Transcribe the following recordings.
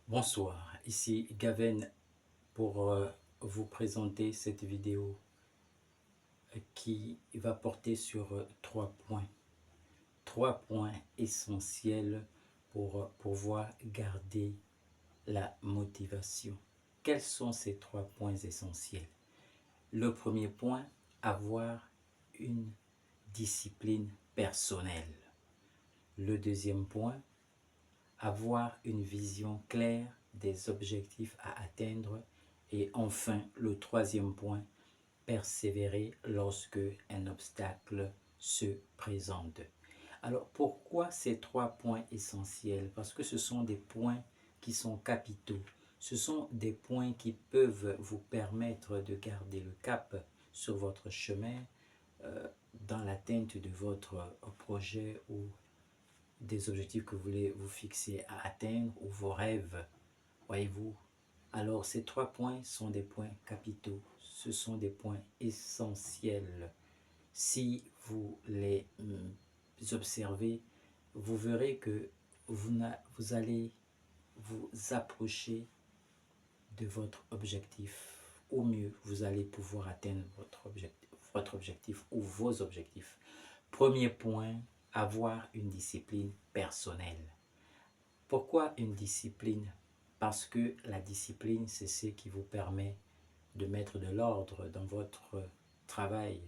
Bonsoir, ici Gaven pour vous présenter cette vidéo qui va porter sur trois points. Trois points essentiels pour pouvoir garder la motivation. Quels sont ces trois points essentiels? Le premier point, avoir une discipline personnelle. Le deuxième point, avoir une vision claire des objectifs à atteindre. Et enfin, le troisième point, persévérer lorsque un obstacle se présente. Alors, pourquoi ces trois points essentiels? Parce que ce sont des points qui sont capitaux. Ce sont des points qui peuvent vous permettre de garder le cap sur votre chemin dans l'atteinte de votre projet ou des objectifs que vous voulez vous fixer à atteindre ou vos rêves, voyez-vous. Alors ces trois points sont des points capitaux, ce sont des points essentiels. Si vous les observez, vous verrez que vous allez vous approcher de votre objectif. Au mieux, vous allez pouvoir atteindre votre objectif ou vos objectifs. Premier point, avoir une discipline personnelle. Pourquoi une discipline? Parce que la discipline, c'est ce qui vous permet de mettre de l'ordre dans votre travail,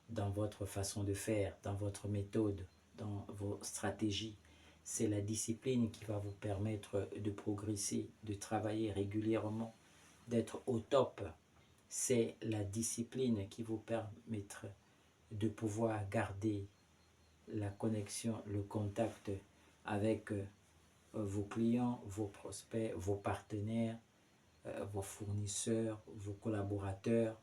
dans votre façon de faire, dans votre méthode, dans vos stratégies. C'est la discipline qui va vous permettre de progresser, de travailler régulièrement, d'être au top. C'est la discipline qui vous permettra de pouvoir garder la connexion, le contact avec vos clients, vos prospects, vos partenaires, vos fournisseurs, vos collaborateurs.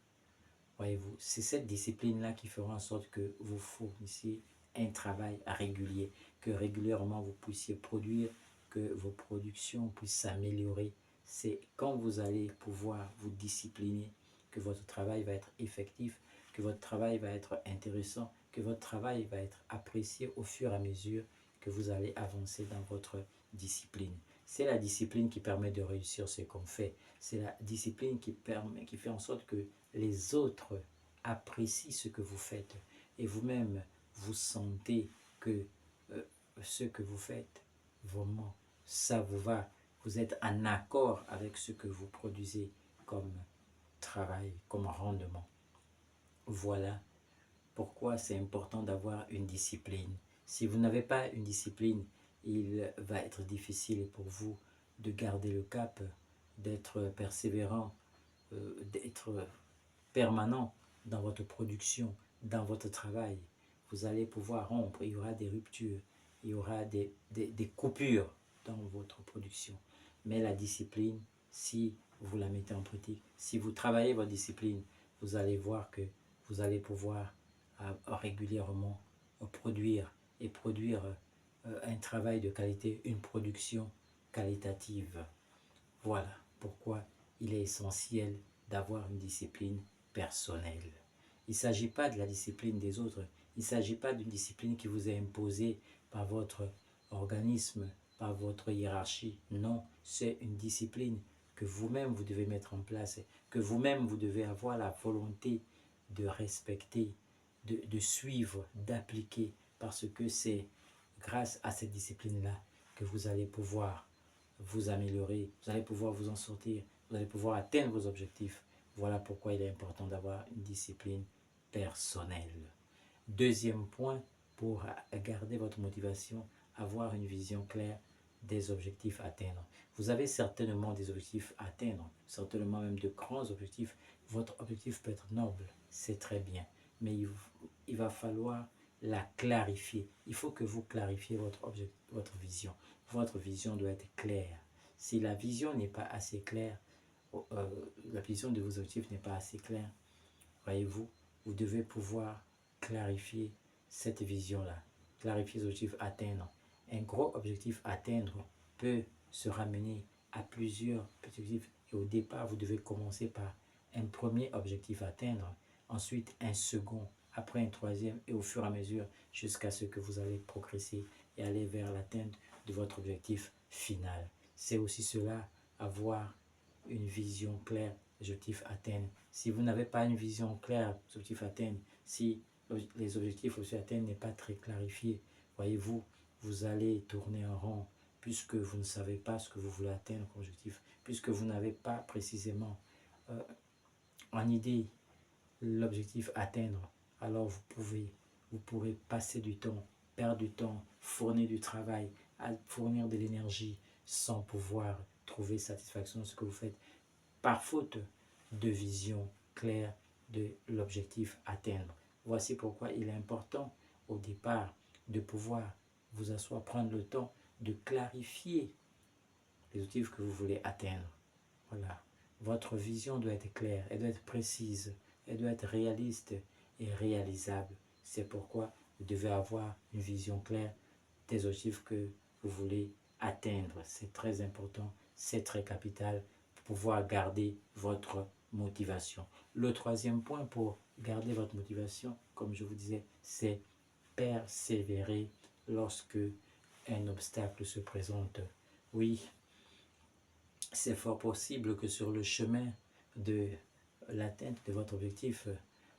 Voyez-vous, c'est cette discipline-là qui fera en sorte que vous fournissiez un travail régulier, que régulièrement vous puissiez produire, que vos productions puissent s'améliorer. C'est quand vous allez pouvoir vous discipliner que votre travail va être effectif, que votre travail va être intéressant, que votre travail va être apprécié au fur et à mesure que vous allez avancer dans votre discipline. C'est la discipline qui permet de réussir ce qu'on fait. C'est la discipline qui fait en sorte que les autres apprécient ce que vous faites. Et vous-même, vous sentez que ce que vous faites, vraiment, ça vous va. Vous êtes en accord avec ce que vous produisez comme travail, comme rendement. Voilà pourquoi c'est important d'avoir une discipline. Si vous n'avez pas une discipline, il va être difficile pour vous de garder le cap, d'être persévérant, d'être permanent dans votre production, dans votre travail. Vous allez pouvoir rompre, il y aura des ruptures, il y aura des coupures dans votre production. Mais la discipline, si vous la mettez en pratique, si vous travaillez votre discipline, vous allez voir que vous allez pouvoir régulièrement produire et produire un travail de qualité, une production qualitative. Voilà pourquoi il est essentiel d'avoir une discipline personnelle. Il ne s'agit pas de la discipline des autres, il ne s'agit pas d'une discipline qui vous est imposée par votre organisme, par votre hiérarchie. Non, c'est une discipline que vous-même vous devez mettre en place, que vous-même vous devez avoir la volonté de respecter, de suivre, d'appliquer, parce que c'est grâce à cette discipline-là que vous allez pouvoir vous améliorer, vous allez pouvoir vous en sortir, vous allez pouvoir atteindre vos objectifs. Voilà pourquoi il est important d'avoir une discipline personnelle. Deuxième point, pour garder votre motivation, avoir une vision claire des objectifs à atteindre. Vous avez certainement des objectifs à atteindre, certainement même de grands objectifs. Votre objectif peut être noble, c'est très bien, mais il va falloir la clarifier. Il faut que vous clarifiez votre vision. Votre vision doit être claire. Si la vision n'est pas assez claire, la vision de vos objectifs n'est pas assez claire, voyez-vous, vous devez pouvoir clarifier cette vision-là, clarifier les objectifs à atteindre. Un gros objectif à atteindre peut se ramener à plusieurs petits objectifs. Et au départ, vous devez commencer par un premier objectif à atteindre, ensuite un second, après un troisième, et au fur et à mesure, jusqu'à ce que vous allez progresser et aller vers l'atteinte de votre objectif final. C'est aussi cela avoir une vision claire des objectifs à atteindre. Si vous n'avez pas une vision claire des objectifs à atteindre, si les objectifs à atteindre n'est pas très clarifié, voyez-vous, vous allez tourner en rond puisque vous ne savez pas ce que vous voulez atteindre comme objectif, puisque vous n'avez pas précisément en idée l'objectif à atteindre. Alors vous pourrez passer du temps, perdre du temps, fournir du travail, fournir de l'énergie sans pouvoir trouver satisfaction dans ce que vous faites par faute de vision claire de l'objectif à atteindre. Voici pourquoi il est important au départ de pouvoir vous asseoir, prendre le temps de clarifier les objectifs que vous voulez atteindre. Voilà. Votre vision doit être claire, elle doit être précise, elle doit être réaliste et réalisable. C'est pourquoi vous devez avoir une vision claire des objectifs que vous voulez atteindre. C'est très important, c'est très capital pour pouvoir garder votre motivation. Le troisième point pour garder votre motivation, comme je vous disais, c'est persévérer lorsque un obstacle se présente. Oui, c'est fort possible que sur le chemin de l'atteinte de votre objectif,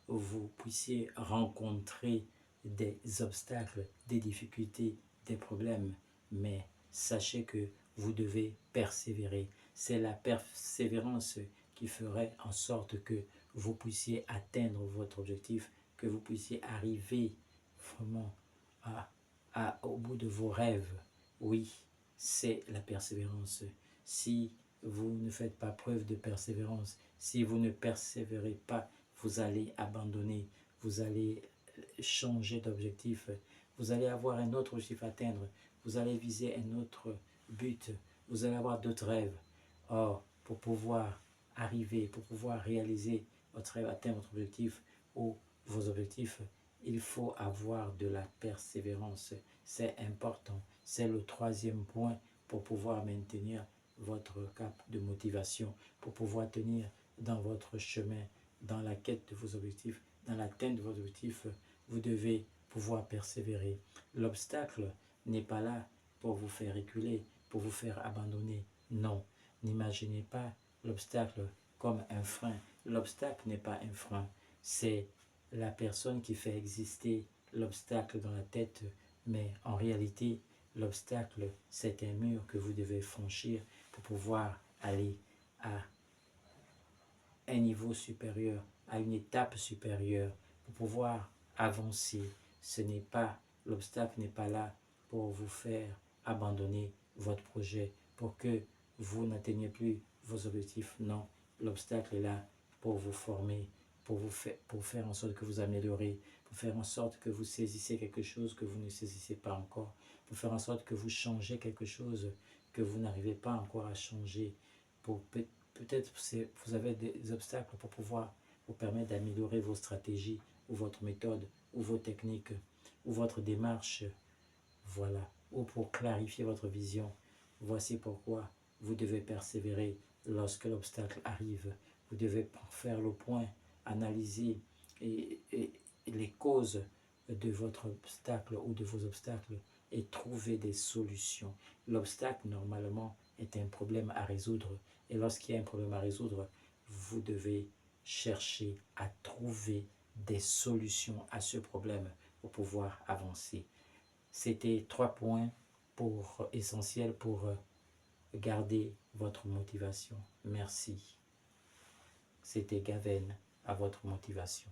vous puissiez rencontrer des obstacles, des difficultés, des problèmes, mais sachez que vous devez persévérer. C'est la persévérance qui ferait en sorte que vous puissiez atteindre votre objectif, que vous puissiez arriver vraiment au bout de vos rêves. Oui, c'est la persévérance. Si vous ne faites pas preuve de persévérance, si vous ne persévérez pas, vous allez abandonner, vous allez changer d'objectif, vous allez avoir un autre objectif à atteindre, vous allez viser un autre but, vous allez avoir d'autres rêves. Or, pour pouvoir arriver, pour pouvoir réaliser votre rêve, atteindre votre objectif ou vos objectifs, il faut avoir de la persévérance. C'est important. C'est le troisième point pour pouvoir maintenir votre cap de motivation, pour pouvoir tenir dans votre chemin, dans la quête de vos objectifs, dans l'atteinte de vos objectifs. Vous devez pouvoir persévérer. L'obstacle n'est pas là pour vous faire reculer, pour vous faire abandonner. Non, n'imaginez pas l'obstacle comme un frein. L'obstacle n'est pas un frein, c'est la personne qui fait exister l'obstacle dans la tête, mais en réalité, l'obstacle, c'est un mur que vous devez franchir pour pouvoir aller à un niveau supérieur, à une étape supérieure, pour pouvoir avancer. Ce n'est pas, l'obstacle n'est pas là pour vous faire abandonner votre projet, pour que vous n'atteigniez plus vos objectifs. Non, l'obstacle est là pour vous former, pour faire en sorte que vous améliorez, pour faire en sorte que vous saisissez quelque chose que vous ne saisissez pas encore, pour faire en sorte que vous changez quelque chose que vous n'arrivez pas encore à changer, pour peut-être vous avez des obstacles pour pouvoir vous permettre d'améliorer vos stratégies, ou votre méthode, ou vos techniques, ou votre démarche, voilà, ou pour clarifier votre vision. Voici pourquoi vous devez persévérer lorsque l'obstacle arrive. Vous devez faire le point, analyser et les causes de votre obstacle ou de vos obstacles et trouver des solutions. L'obstacle, normalement, est un problème à résoudre. Et lorsqu'il y a un problème à résoudre, vous devez chercher à trouver des solutions à ce problème pour pouvoir avancer. C'était 3 points essentiels pour garder votre motivation. Merci. C'était Gaven à votre motivation.